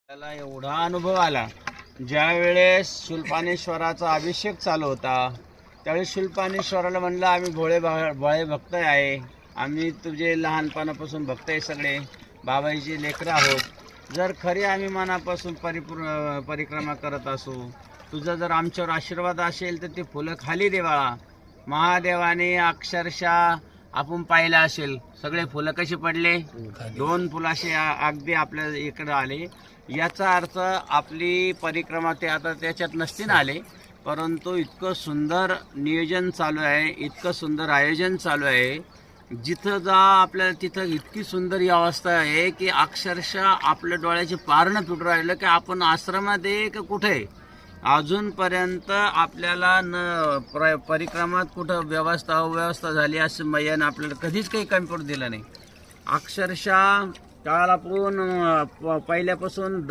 त्याला एवढा अनुभव आला, ज्या वेळेस शूलपाणेश्वराचा अभिषेक चालू होता त्यावेळेस शूलपाणेश्वराला म्हणलं, आम्ही भोळे भक्त आहे, आम्ही तुझे लहानपणापासून भक्त आहे, सगळे बाबाईचे लेकरं आहोत. जर खरी आम्ही मनापासून परिक्रमा करत असू, तुझा जर आमच्यावर आशीर्वाद असेल तर ते फुलं खाली दे बाळा. महादेवाने अक्षरशः आपण पाहिलं असेल, सगळे फुलं कशी पडले, 2 फुलं असे अगदी आपल्या इकडं आले. याचा अर्थ आपली परिक्रमा ते आता त्याच्यात नसतील आले, परंतु इतकं सुंदर नियोजन चालू आहे, इतकं सुंदर आयोजन चालू आहे. जिथं जा आपल्याला तिथं इतकी सुंदर ही अवस्था आहे की अक्षरशः आपल्या डोळ्याचे पारणं फिटून राहिलं की आपण आश्रमात आहे का कुठे. अजूनपर्यंत आपल्याला परिक्रमात कुठं अव्यवस्था झाली असं मैयानं आपल्याला कधीच काही कमी पडू दिलं नाही. अक्षरशः काल आपण पहिल्यापासून